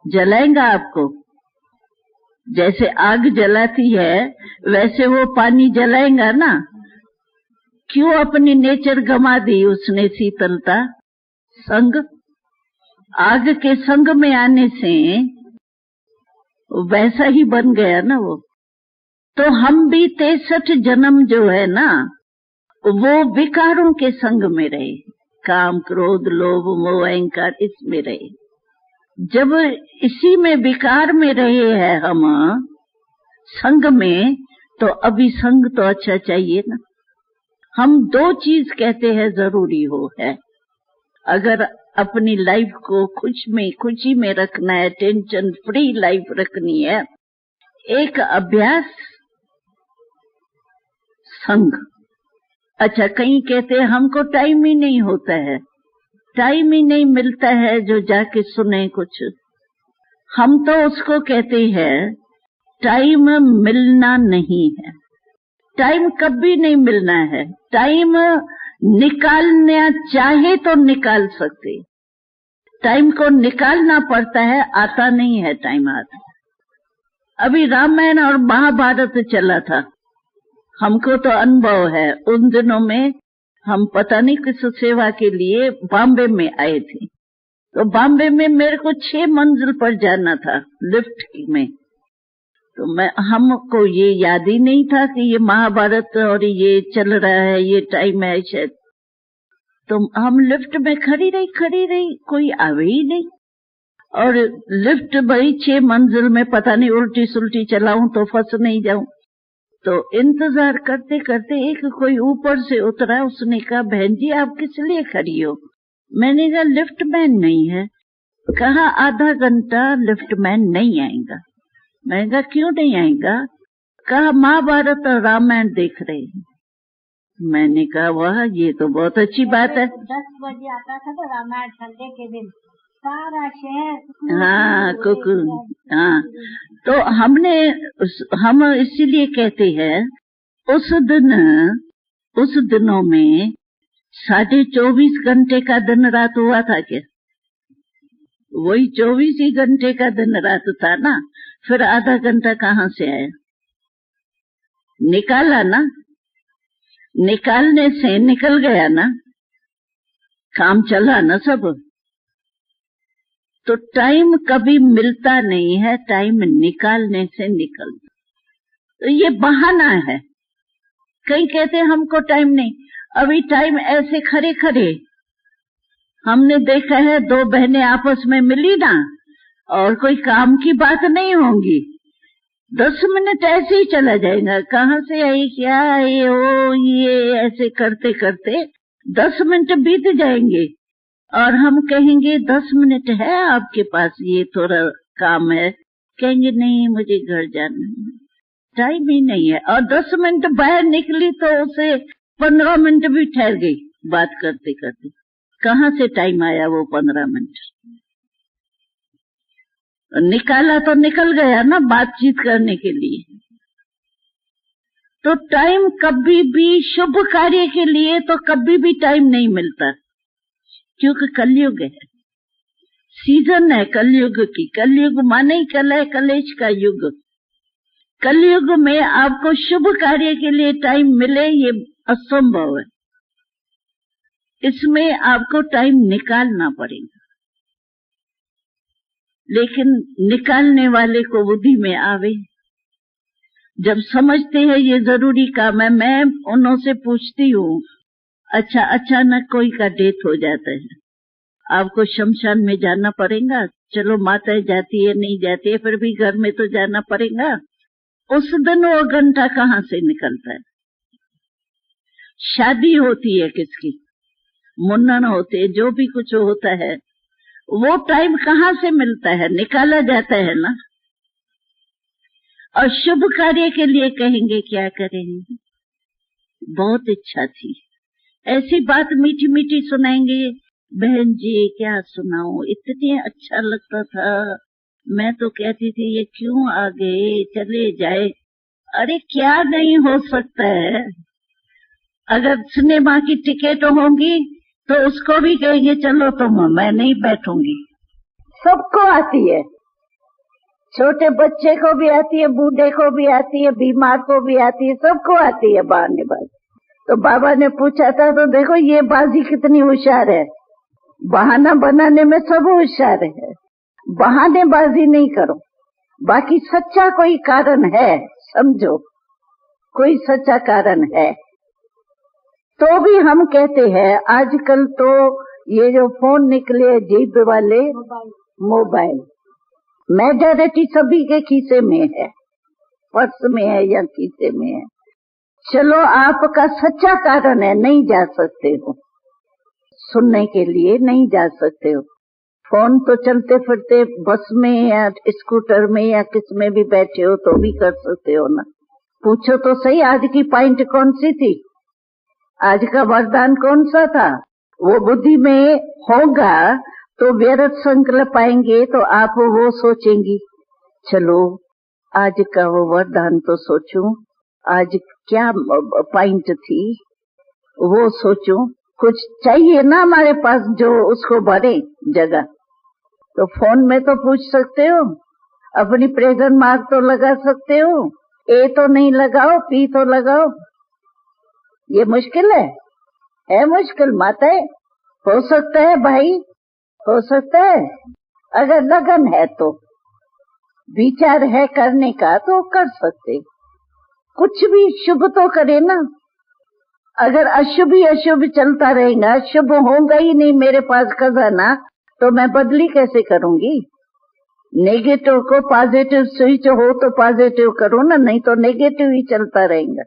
जलाएगा आपको। जैसे आग जलाती है वैसे वो पानी जलाएगा ना। क्यों अपनी नेचर गंवा दी उसने शीतलता? संग, आग के संग में आने से वैसा ही बन गया ना वो। तो हम भी 63 जन्म जो है ना वो विकारों के संग में रहे, काम क्रोध लोभ मोह अहंकार इसमें रहे। जब इसी में विकार में रहे हैं हम संग में, तो अभी संग तो अच्छा चाहिए ना। हम 2 चीज कहते हैं जरूरी हो है। अगर अपनी लाइफ को खुशी में रखना है, टेंशन फ्री लाइफ रखनी है, एक अभ्यास, संग। अच्छा, कहीं कहते हैं हमको टाइम ही नहीं होता है, टाइम ही नहीं मिलता है जो जाके सुने कुछ। हम तो उसको कहते हैं टाइम मिलना नहीं है। टाइम कभी नहीं मिलना है। टाइम निकालना चाहे तो निकाल सकते, टाइम को निकालना पड़ता है, आता नहीं है टाइम। आता अभी रामायण और महाभारत चला था, हमको तो अनुभव है। उन दिनों में हम पता नहीं किस सेवा के लिए बॉम्बे में आए थे, तो बॉम्बे में मेरे को 6 मंजिल पर जाना था लिफ्ट में। तो हमको ये याद ही नहीं था कि ये महाभारत और ये चल रहा है, ये टाइम है शायद। तो हम लिफ्ट में खड़ी रही, कोई आवे ही नहीं। और लिफ्ट भाई 6 मंजिल में, पता नहीं उल्टी सुल्टी चलाऊं तो फंस नहीं जाऊं। तो इंतजार करते करते एक कोई ऊपर से उतरा, उसने कहा बहन जी आप किस लिए खड़ी हो? मैंने कहा लिफ्ट मैन नहीं है। कहा आधा घंटा लिफ्ट मैन नहीं आएगा। मैंने कहा क्यों नहीं आएगा? कहा महाभारत और रामायण देख रहे हैं। मैंने कहा वाह, ये तो बहुत अच्छी बात है। 10 बजे आता था तो रामायण संडे के दिन सारा शहर, हाँ कुकुर, हाँ। तो हम इसीलिए कहते हैं उस दिनों में 24.5 घंटे का दिन रात हुआ था क्या? वही 24 ही घंटे का दिन रात था ना। फिर आधा घंटा कहाँ से आया? निकाला ना, निकालने से निकल गया ना, काम चला ना सब। तो टाइम कभी मिलता नहीं है, टाइम निकालने से निकलता। तो ये बहाना है। कई कहते हैं हमको टाइम नहीं। अभी टाइम ऐसे खड़े खड़े हमने देखा है, 2 बहनें आपस में मिली ना, और कोई काम की बात नहीं होगी, 10 मिनट ऐसे ही चला जाएगा। कहाँ से आई, क्या आई, ओ ये ऐसे करते करते 10 मिनट बीत जाएंगे। और हम कहेंगे 10 मिनट है आपके पास, ये थोड़ा काम है। कहेंगे नहीं मुझे घर जाना है, टाइम ही नहीं है। और 10 मिनट बाहर निकली तो उसे 15 मिनट भी ठहर गई बात करते करते। कहाँ से टाइम आया वो 15 मिनट? निकाला तो निकल गया ना बातचीत करने के लिए। तो टाइम कभी भी शुभ कार्य के लिए तो कभी भी टाइम नहीं मिलता, क्योंकि कलयुग है, सीजन है कलयुग की। कलयुग माने ही कलह कलेश का युग। कलयुग में आपको शुभ कार्य के लिए टाइम मिले ये असंभव है। इसमें आपको टाइम निकालना पड़ेगा, लेकिन निकालने वाले को बुद्धि में आवे। जब समझते हैं ये जरूरी काम है, मैं उन्हों से पूछती हूँ, अच्छा अचानक कोई का डेथ हो जाता है, आपको शमशान में जाना पड़ेगा। चलो माताएं जाती है नहीं जाती है, फिर भी घर में तो जाना पड़ेगा। उस दिन वो घंटा कहाँ से निकलता है? शादी होती है किसकी, मुन्नन होते हैं, जो भी कुछ होता है, वो टाइम कहाँ से मिलता है? निकाला जाता है ना। और शुभ कार्य के लिए कहेंगे क्या करेंगे? बहुत इच्छा थी, ऐसी बात मीठी मीठी सुनाएंगे। बहन जी क्या सुनाऊं, इतने अच्छा लगता था, मैं तो कहती थी ये क्यों आ गए, चले जाए। अरे क्या नहीं हो सकता है? अगर सिनेमा की टिकट होंगी तो उसको भी कहेंगे चलो तुम, मैं नहीं बैठूंगी। सबको आती है, छोटे बच्चे को भी आती है, बूढ़े को भी आती है, बीमार को भी आती है, सबको आती है बहानेबाजी। तो बाबा ने पूछा था, तो देखो ये बाजी कितनी होशियार है, बहाना बनाने में सब होशियार है। बहानेबाजी नहीं करो, बाकी सच्चा कोई कारण है, समझो कोई सच्चा कारण है तो भी हम कहते हैं। आजकल तो ये जो फोन निकले जेब वाले मोबाइल, मेजॉरिटी सभी के खीसे में है, पर्स में है या खीसे में है। चलो आपका सच्चा कारण है, नहीं जा सकते हो सुनने के लिए, नहीं जा सकते हो। फोन तो चलते फिरते बस में या स्कूटर में या किस में भी बैठे हो तो भी कर सकते हो ना। पूछो तो सही, आज की पॉइंट कौन सी थी, आज का वरदान कौन सा था? वो बुद्धि में होगा तो व्यर्थ संकल्प पाएंगे, तो आप वो सोचेंगी चलो आज का वो वरदान तो सोचूं, आज क्या पॉइंट थी वो सोचूं। कुछ चाहिए ना हमारे पास जो उसको भरे जगह। तो फोन में तो पूछ सकते हो, अपनी प्रेजेंट मार्क तो लगा सकते हो, ए तो नहीं लगाओ, पी तो लगाओ। ये मुश्किल है मुश्किल माताएं। हो सकता है भाई, हो सकता है, अगर लगन है तो, विचार है करने का तो कर सकते। कुछ भी शुभ तो करे ना। अगर अशुभ ही अशुभ चलता रहेगा, शुभ होगा ही नहीं मेरे पास खजाना, तो मैं बदली कैसे करूंगी? नेगेटिव को पॉजिटिव स्विच हो तो पॉजिटिव करो ना, नहीं तो नेगेटिव ही चलता रहेगा।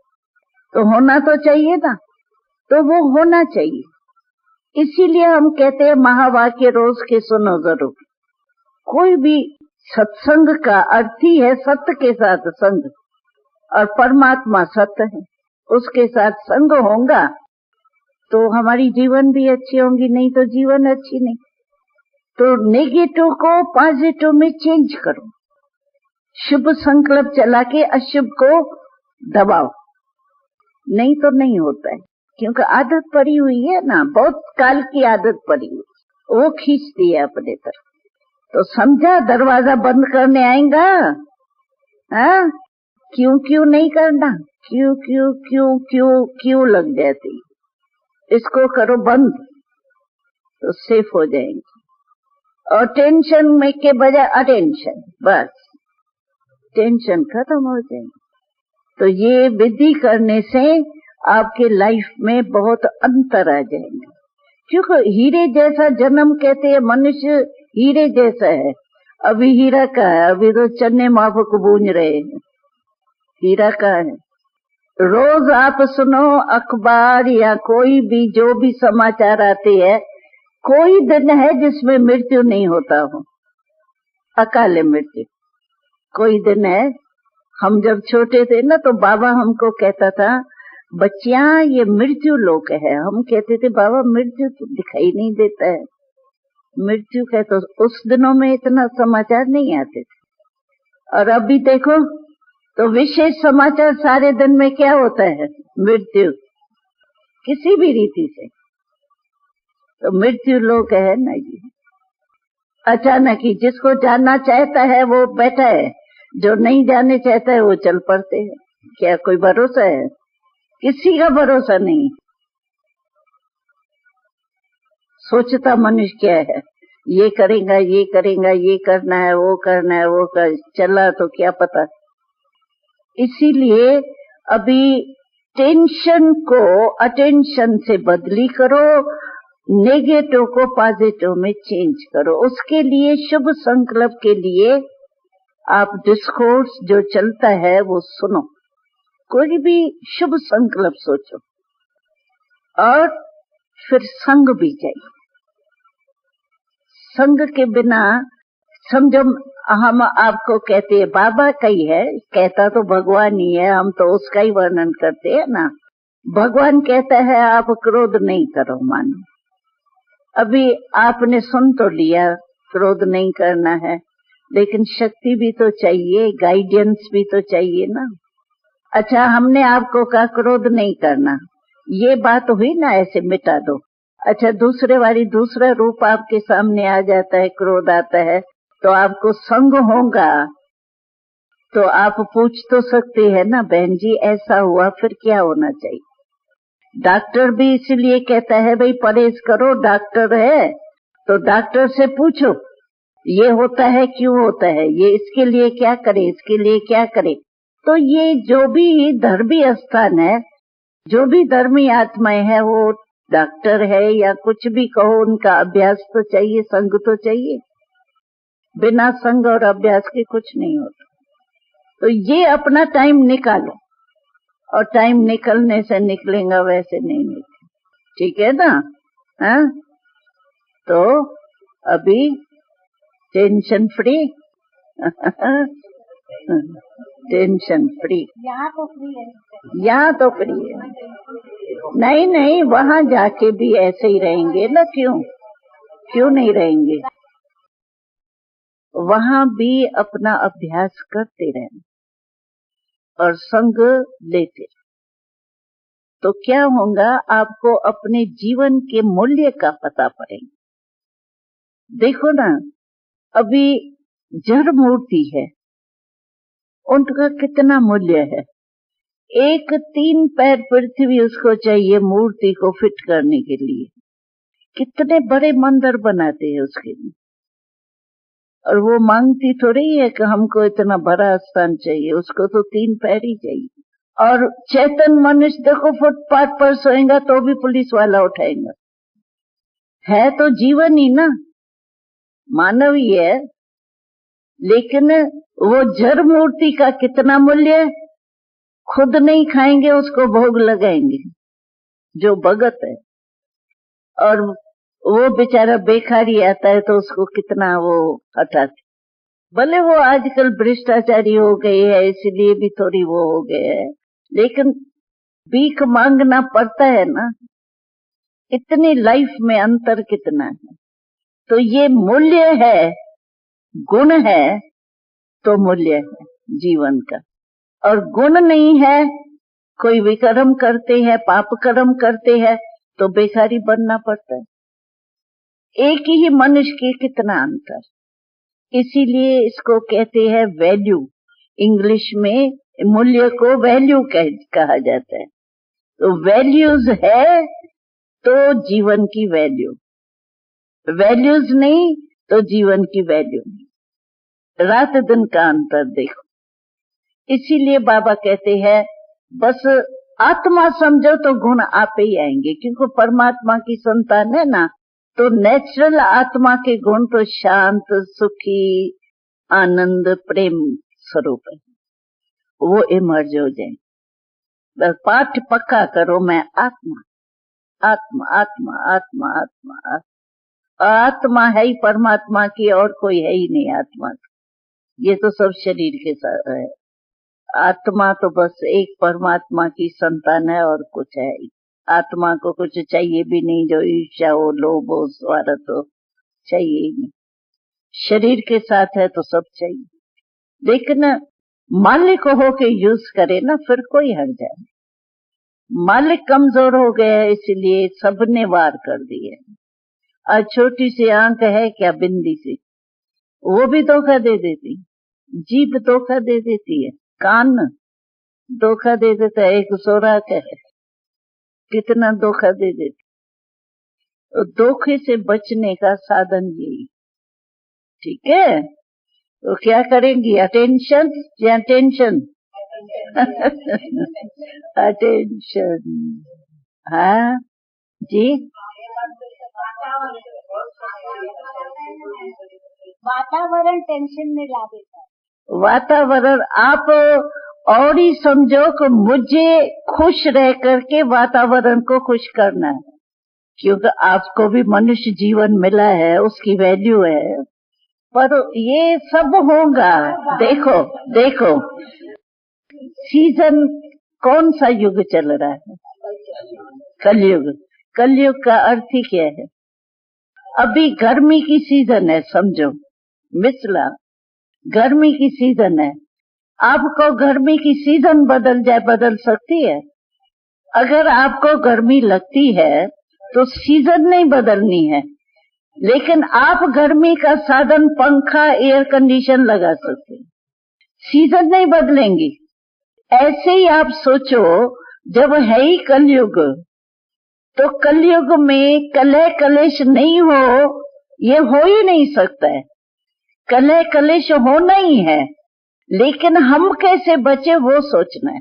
तो होना तो चाहिए ना, तो वो होना चाहिए। इसीलिए हम कहते हैं महावाक्य रोज के सुनो जरूर। कोई भी सत्संग का अर्थ ही है सत्य के साथ संग, और परमात्मा सत्य है, उसके साथ संग होगा तो हमारी जीवन भी अच्छी होंगी, नहीं तो जीवन अच्छी नहीं। तो नेगेटिव को पॉजिटिव में चेंज करो, शुभ संकल्प चला के अशुभ को दबाओ, नहीं तो नहीं होता है। क्योंकि आदत पड़ी हुई है ना, बहुत काल की आदत पड़ी हुई, वो खींचती है अपने तरफ। तो समझा, दरवाजा बंद करने आएगा, हाँ क्यों नहीं करना, क्यों लग जाती। इसको करो बंद तो सेफ हो जाएंगे। और टेंशन में के बजाय अटेंशन, बस टेंशन खत्म हो जाएगी। तो ये विधि करने से आपके लाइफ में बहुत अंतर आ जाएगा। क्योंकि हीरे जैसा जन्म कहते हैं, मनुष्य हीरे जैसा है। अभी हीरा का है, अभी तो चन्ने माफक बूंज रहे हैं, हीरा का है। रोज आप सुनो अखबार या कोई भी जो भी समाचार आते हैं, कोई दिन है जिसमें मृत्यु नहीं होता हो, अकाले मृत्यु। कोई दिन है, हम जब छोटे थे ना तो बाबा हमको कहता था, बच्चियां ये मृत्यु लोक है। हम कहते थे बाबा मृत्यु तो दिखाई नहीं देता है, मृत्यु का तो उस दिनों में इतना समाचार नहीं आते थे। और अभी देखो तो विशेष समाचार सारे दिन में क्या होता है, मृत्यु, किसी भी रीति से। तो मृत्यु लोक है ना ये, अचानक ही जिसको जानना चाहता है वो बैठा है, जो नहीं जाने चाहता है वो चल पड़ते हैं। क्या कोई भरोसा है? किसी का भरोसा नहीं। सोचता मनुष्य क्या है, ये करेगा, ये करेगा, ये करना है, वो करना है, वो कर चला तो क्या पता। इसीलिए अभी टेंशन को अटेंशन से बदली करो, नेगेटिव को पॉजिटिव में चेंज करो। उसके लिए शुभ संकल्प के लिए आप डिस्कोर्स जो चलता है वो सुनो, कोई भी शुभ संकल्प सोचो, और फिर संग भी चाहिए। संग के बिना समझो, हम आपको कहते हैं बाबा का ही है, कहता तो भगवान ही है, हम तो उसका ही वर्णन करते हैं ना। भगवान कहता है आप क्रोध नहीं करो, मानो अभी आपने सुन तो लिया क्रोध नहीं करना है, लेकिन शक्ति भी तो चाहिए, गाइडेंस भी तो चाहिए ना। अच्छा, हमने आपको कहा क्रोध नहीं करना, ये बात हुई ना, ऐसे मिटा दो। अच्छा, दूसरे वाली दूसरा रूप आपके सामने आ जाता है, क्रोध आता है, तो आपको संग होगा तो आप पूछ तो सकते हैं ना, बहन जी ऐसा हुआ फिर क्या होना चाहिए। डॉक्टर भी इसलिए कहता है भाई परहेज करो, डॉक्टर है तो डॉक्टर से पूछो ये होता है क्यों होता है, ये इसके लिए क्या करे, इसके लिए क्या करे। तो ये जो भी धर्मी स्थान है, जो भी धर्मी आत्माएं है, वो डॉक्टर है या कुछ भी कहो, उनका अभ्यास तो चाहिए, संग तो चाहिए। बिना संग और अभ्यास के कुछ नहीं होता। तो ये अपना टाइम निकालो, और टाइम निकलने से निकलेगा, वैसे नहीं निकले। ठीक है ना? हाँ, तो अभी टेंशन फ्री टेंशन फ्री। यहाँ तो फ्री है, यहाँ तो फ्री है। नहीं नहीं, वहाँ जाके भी ऐसे ही रहेंगे ना, क्यों नहीं रहेंगे? वहाँ भी अपना अभ्यास करते रहना और संग लेते। तो क्या होगा, आपको अपने जीवन के मूल्य का पता पड़ेगा। देखो ना, अभी जड़ मूर्ति है, उनका कितना मूल्य है। एक 3 पैर पृथ्वी उसको चाहिए मूर्ति को फिट करने के लिए। कितने बड़े मंदिर बनाते हैं उसके लिए। और वो मांगती थोड़ी है कि हमको इतना बड़ा स्थान चाहिए, उसको तो 3 पैर ही चाहिए। और चेतन मनुष्य देखो फुटपाथ पर सोएगा तो भी पुलिस वाला उठाएगा। है तो जीवन ही ना, मानव ही है। लेकिन वो जड़ मूर्ति का कितना मूल्य, खुद नहीं खाएंगे उसको भोग लगाएंगे जो भगत है। और वो बेचारा बेकारी आता है तो उसको कितना वो हटाते। भले वो आजकल भ्रष्टाचारी हो गए है, इसलिए भी थोड़ी वो हो गए है, लेकिन भीख मांगना पड़ता है ना। इतनी लाइफ में अंतर कितना है। तो ये मूल्य है, गुण है तो मूल्य है जीवन का। और गुण नहीं है, कोई विकर्म करते हैं, पाप कर्म करते हैं तो बेकारी बनना पड़ता है। एक ही मनुष्य के कितना अंतर। इसीलिए इसको कहते हैं वैल्यू। इंग्लिश में मूल्य को वैल्यू कहा जाता है। तो वैल्यूज है तो जीवन की वैल्यू, वैल्यूज नहीं तो जीवन की वैल्यू नहीं। रात दिन का अंतर देखो। इसीलिए बाबा कहते हैं बस आत्मा समझो तो गुण आप ही आएंगे, क्योंकि परमात्मा की संतान है ना। तो नेचुरल आत्मा के गुण तो शांत, सुखी, आनंद, प्रेम स्वरूप है, वो इमर्ज हो जाए। बस पाठ पक्का करो, मैं आत्मा आत्मा आत्मा आत्मा आत्मा आत्मा, आत्मा है ही परमात्मा की, और कोई है ही नहीं आत्मा की। ये तो सब शरीर के साथ है। आत्मा तो बस एक परमात्मा की संतान है और कुछ है ही। आत्मा को कुछ चाहिए भी नहीं, जो ईर्ष्या हो, लोभ हो, स्वार्थ हो, चाहिए ही नहीं। शरीर के साथ है तो सब चाहिए, लेकिन मालिक होके यूज करे ना, फिर कोई हट जाए। मालिक कमजोर हो गया है, इसलिए सबने वार कर दिए। आज छोटी सी आंख है क्या, बिंदी सी, वो भी धोखा दे देती। जीभ धोखा दे देती है, कान धोखा दे देता है, एक सोराख है, कितना धोखा दे देती। तो धोखे से बचने का साधन यही। ठीक है, तो क्या करेंगी, अटेंशन या टेंशन? अटेंशन। हाँ जी, वातावरण टेंशन में ला देता है। वातावरण आप और ही समझो कि मुझे खुश रह करके वातावरण को खुश करना है, क्योंकि आपको भी मनुष्य जीवन मिला है, उसकी वैल्यू है। पर ये सब होगा। देखो देखो, सीजन कौन सा युग चल रहा है? कलयुग। कलयुग का अर्थ ही क्या है? अभी गर्मी की सीजन है, समझो मिसला, गर्मी की सीजन है। आपको गर्मी की सीजन बदल जाए, बदल सकती है? अगर आपको गर्मी लगती है तो सीजन नहीं बदलनी है, लेकिन आप गर्मी का साधन पंखा, एयर कंडीशन लगा सकते हैं। सीजन नहीं बदलेंगी। ऐसे ही आप सोचो, जब है ही कलयुग, तो कलयुग में कलह कलेश नहीं हो, ये हो ही नहीं सकता है। कलह कलेश होना ही है, लेकिन हम कैसे बचे वो सोचना है।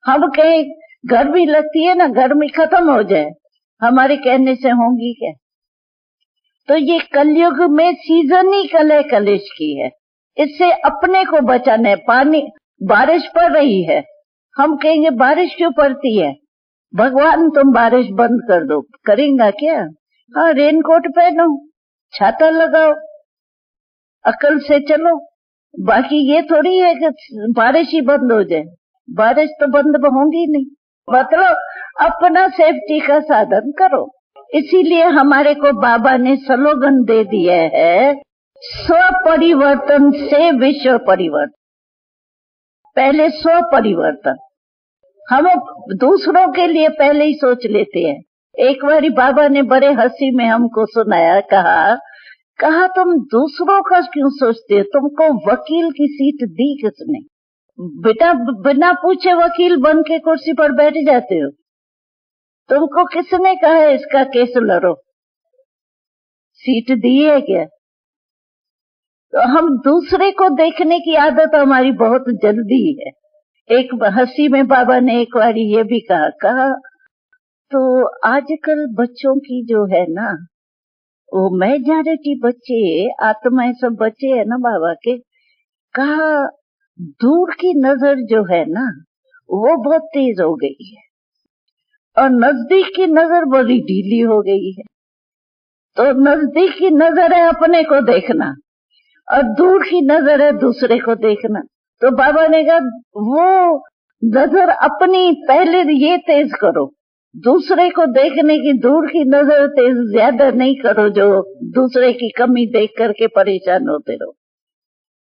हम कहीं गर्मी लगती है ना, गर्मी खत्म हो जाए, हमारे कहने से होंगी क्या? तो ये कलयुग में सीजन ही कलह कलेश की है। इससे अपने को बचाना है। पानी, बारिश पड़ रही है, हम कहेंगे बारिश क्यों पड़ती है, भगवान तुम बारिश बंद कर दो, करेंगे क्या? हाँ, रेनकोट पहनो, छाता लगाओ, अकल से चलो। बाकी ये थोड़ी है कि बारिश ही बंद हो जाए, बारिश तो बंद होंगी नहीं। मतलब अपना सेफ्टी का साधन करो। इसीलिए हमारे को बाबा ने स्लोगन दे दिया है, स्व परिवर्तन से विश्व परिवर्तन। पहले स्व परिवर्तन, हम दूसरों के लिए पहले ही सोच लेते हैं। एक बारी बाबा ने बड़े हंसी में हमको सुनाया, कहा तुम दूसरों का क्यों सोचते हो, तुमको वकील की सीट दी किसने? बेटा, बिना पूछे वकील बन के कुर्सी पर बैठ जाते हो। तुमको किसने कहा है इसका केस लड़ो? सीट दी है क्या? तो हम दूसरे को देखने की आदत हमारी बहुत जल्दी है। एक हंसी में बाबा ने एक बार ये भी कहा तो आजकल बच्चों की जो है ना, वो मेजॉरिटी बच्चे, आत्माएं सब बच्चे है ना बाबा के, कहा दूर की नजर जो है ना वो बहुत तेज हो गई है और नजदीक की नजर बड़ी ढीली हो गई है। तो नजदीक की नजर है अपने को देखना और दूर की नजर है दूसरे को देखना। तो बाबा ने कहा वो नजर अपनी पहले ये तेज करो, दूसरे को देखने की दूर की नजर तेज ज्यादा नहीं करो, जो दूसरे की कमी देख करके परेशान होते रहो,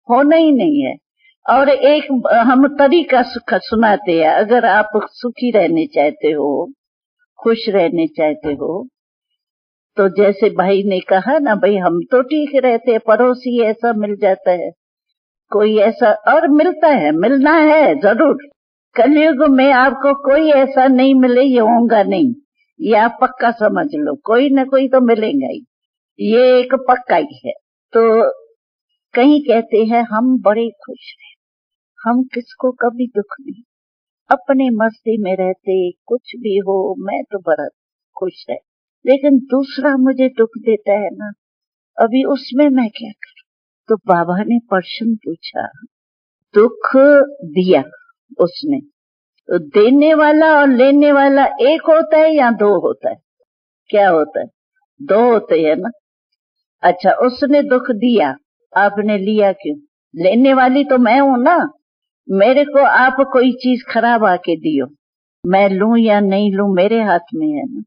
होना ही नहीं है। और एक हम तरीका सुनाते हैं, अगर आप सुखी रहने चाहते हो, खुश रहने चाहते हो, तो जैसे भाई ने कहा ना, भाई हम तो ठीक रहते हैं, पड़ोसी ऐसा मिल जाता है, कोई ऐसा, और मिलता है, मिलना है जरूर। कलयुग में आपको कोई ऐसा नहीं मिले, ये होगा नहीं, ये आप पक्का समझ लो, कोई न कोई तो मिलेगा ही, ये एक पक्का ही है। तो कहीं कहते हैं हम बड़े खुश हैं, हम किसको कभी दुख नहीं, अपने मस्ती में रहते, कुछ भी हो मैं तो बड़ा खुश है। लेकिन दूसरा मुझे दुख देता है ना, अभी उसमें मैं क्या करूं? तो बाबा ने प्रश्न पूछा, दुख दिया उसने, तो देने वाला और लेने वाला एक होता है या दो होता है? क्या होता है? दो होते हैं ना। अच्छा, उसने दुख दिया, आपने लिया क्यों? लेने वाली तो मैं हूं ना। मेरे को आप कोई चीज खराब आके दियो, मैं लूं या नहीं लूं मेरे हाथ में है ना।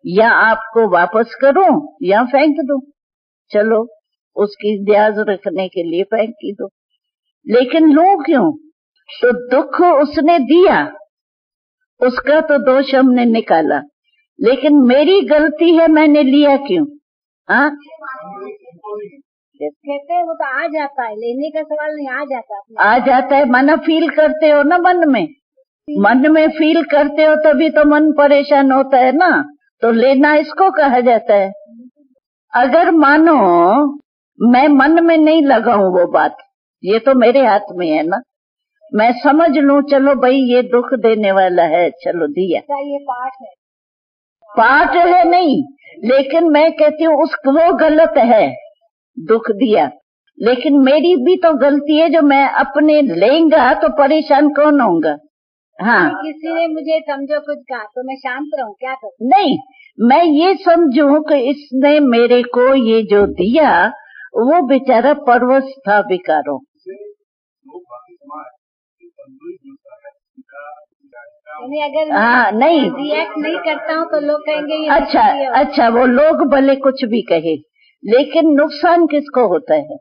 या आपको वापस करूं या फेंक दूं, चलो उसकी ब्याज रखने के लिए फेंक ही दो, लेकिन लूं क्यों? तो दुख उसने दिया, उसका तो दोष हमने निकाला, लेकिन मेरी गलती है, मैंने लिया क्यों? हाँ, कहते हैं वो तो आ जाता है, लेने का सवाल नहीं, आ जाता है। मन फील करते हो ना, मन में फील करते हो तभी तो मन परेशान होता है ना। तो लेना इसको कहा जाता है। अगर मानो मैं मन में नहीं लगाऊं वो बात, ये तो मेरे हाथ में है ना, मैं समझ लूं चलो भाई ये दुख देने वाला है, चलो दिया, ये पाठ है नहीं, लेकिन मैं कहती हूँ वो गलत है, दुख दिया, लेकिन मेरी भी तो गलती है जो मैं अपने लेंगा तो परेशान कौन होऊंगा? हाँ, किसी ने मुझे समझो कुछ कहा तो मैं शांत रहूं, क्या करूं? नहीं, मैं ये समझूं कि इसने मेरे को ये जो दिया वो बेचारा परवश था विकारों। अगर नहीं रिएक्ट नहीं करता हूँ तो लोग कहेंगे ये अच्छा, वो लोग भले कुछ भी कहे, लेकिन नुकसान किसको होता है?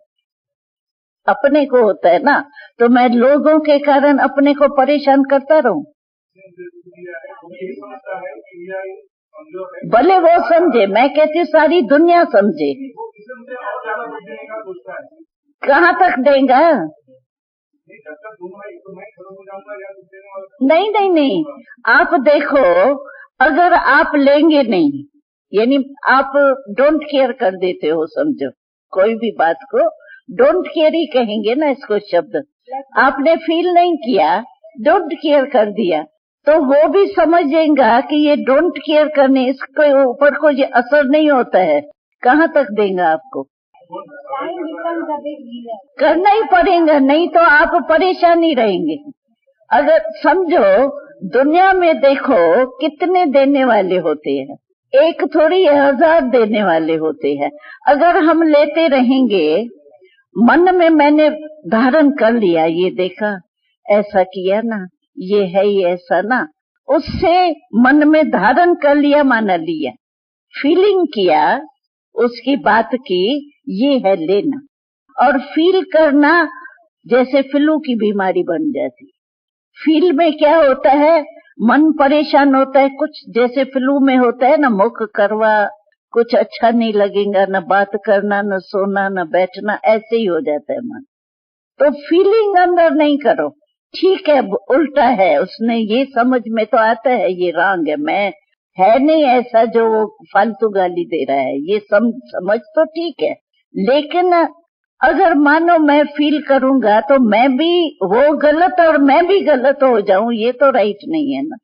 अपने को होता है ना। तो मैं लोगों के कारण अपने को परेशान करता रहूं? भले वो समझे, मैं कहती हूँ सारी दुनिया समझे। कहाँ तक देगा? नहीं नहीं नहीं, आप देखो, अगर आप लेंगे नहीं, यानी आप डोंट केयर कर देते हो, समझो कोई भी बात को डोंट केयर ही कहेंगे ना इसको शब्द। आपने फील नहीं किया, डोंट केयर कर दिया, तो वो भी समझेगा कि ये डोंट केयर करने इसके ऊपर कोई असर नहीं होता है, कहाँ तक देगा आपको? करना ही पड़ेगा, नहीं तो आप परेशान ही रहेंगे। अगर समझो दुनिया में देखो कितने देने वाले होते हैं, एक थोड़ी 1000 देने वाले होते हैं। अगर हम लेते रहेंगे, मन में मैंने धारण कर लिया, ये देखा ऐसा किया ना, ये है ये ऐसा ना, उससे मन में धारण कर लिया, माना लिया, फीलिंग किया, उसकी बात की, ये है लेना। और फील करना जैसे फ्लू की बीमारी बन जाती। फील में क्या होता है, मन परेशान होता है, कुछ जैसे फ्लू में होता है ना, मुख करवा, कुछ अच्छा नहीं लगेगा, न बात करना, न सोना, न बैठना, ऐसे ही हो जाता है मन। तो फीलिंग अंदर नहीं करो, ठीक है उल्टा है, उसने ये समझ में तो आता है ये रॉन्ग है, मैं है नहीं ऐसा जो वो फालतू गाली दे रहा है, ये समझ तो ठीक है, लेकिन अगर मानो मैं फील करूंगा तो मैं भी वो गलत और मैं भी गलत हो जाऊं, ये तो राइट नहीं है ना,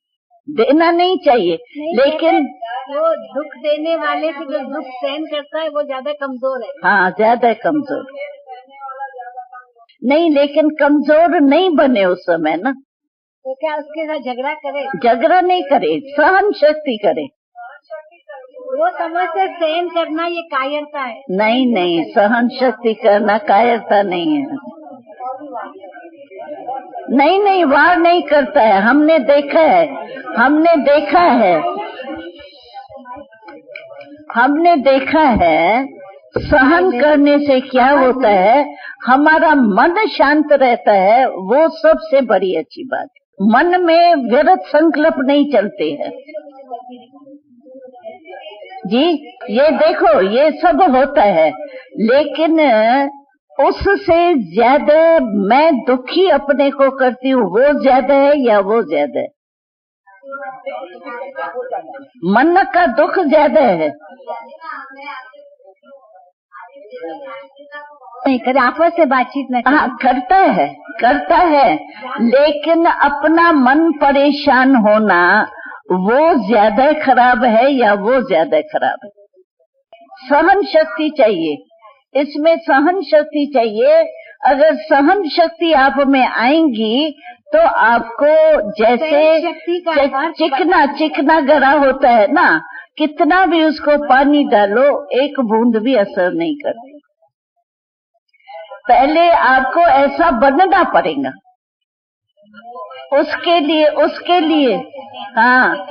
देना नहीं चाहिए। लेकिन वो दुख देने वाले से जो दुख सहन करता है वो ज्यादा कमजोर है। हाँ, ज्यादा कमजोर नहीं, लेकिन कमजोर नहीं बने उस समय ना, तो क्या उसके साथ झगड़ा करे? झगड़ा नहीं करे, सहन शक्ति करे। वो समझते सहन करना ये कायरता है। नहीं नहीं, सहन शक्ति करना कायरता नहीं है। नहीं नहीं, वार नहीं करता है, हमने देखा है, हमने देखा है, हमने देखा है, सहन करने से क्या होता है, हमारा मन शांत रहता है, वो सबसे बड़ी अच्छी बात है। मन में व्यर्थ संकल्प नहीं चलते हैं जी। ये देखो ये सब होता है, लेकिन उससे ज्यादा मैं दुखी अपने को करती हूँ, वो ज्यादा है या वो ज्यादा है? मन का दुख ज्यादा है। नहीं करे, आपस से बातचीत न करे। हाँ, करता है, लेकिन अपना मन परेशान होना वो ज्यादा खराब है या वो ज्यादा खराब है? सहन शक्ति चाहिए, इसमें सहन शक्ति चाहिए। अगर सहन शक्ति आप में आएंगी तो आपको जैसे चिकना गरा होता है ना, कितना भी उसको पानी डालो एक बूंद भी असर नहीं करती। पहले आपको ऐसा बनना पड़ेगा, उसके लिए हाँ।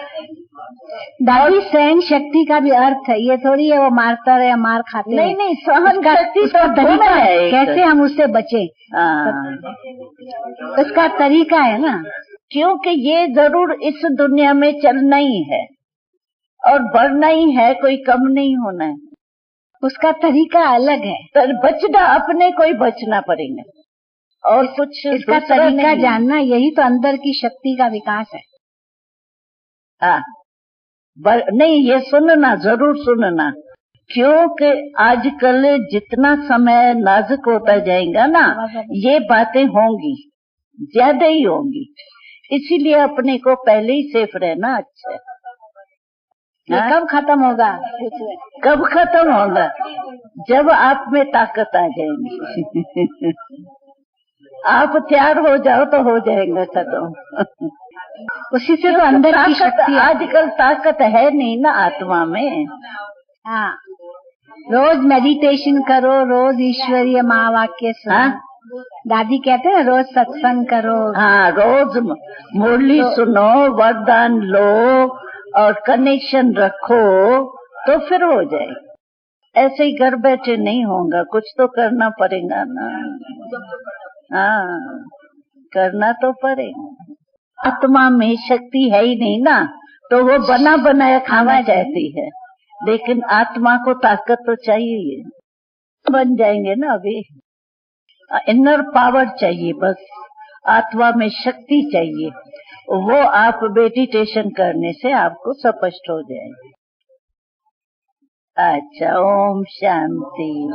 दादी, सहन शक्ति का भी अर्थ है, ये थोड़ी है वो मारता रहे मार खाते। नहीं नहीं, सहन शक्ति तो तरीका है, कैसे हम उससे बचे, उसका तरीका है ना। क्योंकि ये जरूर इस दुनिया में चलना ही है और बढ़ना ही है, कोई कम नहीं होना है, उसका तरीका अलग है। तो बचना अपने को ही बचना पड़ेगा और कुछ इसका तरीका जानना, यही तो अंदर की शक्ति का विकास है। हाँ, नहीं ये सुनना, जरूर सुनना, क्योंकि आजकल जितना समय नाजुक होता जाएगा ना, ये बातें होंगी, ज्यादा ही होंगी, इसीलिए अपने को पहले ही सेफ रहना अच्छा है। कब खत्म होगा? कब खत्म होगा? जब आप में ताकत आ जाएगी। आप तैयार हो जाओ तो हो जाएगा खत्म। उसी से तो अंदर की शक्ति। आजकल ताकत है नहीं ना आत्मा में। हाँ, रोज मेडिटेशन करो, रोज ईश्वरीय महावाक्य सुनो। हाँ? दादी कहते हैं रोज सत्संग करो। हाँ, रोज मुरली सुनो, वरदान लो और कनेक्शन रखो तो फिर हो जाए। ऐसे ही घर बैठे नहीं होगा, कुछ तो करना पड़ेगा ना। हाँ, करना तो पड़ेगा। आत्मा में शक्ति है ही नहीं ना, तो वो बना बनाया खाना चाहती है, लेकिन आत्मा को ताकत तो चाहिए। बन जाएंगे ना, अभी इनर पावर चाहिए बस, आत्मा में शक्ति चाहिए, वो आप मेडिटेशन करने से आपको स्पष्ट हो जाएगी। अच्छा, ओम शांति।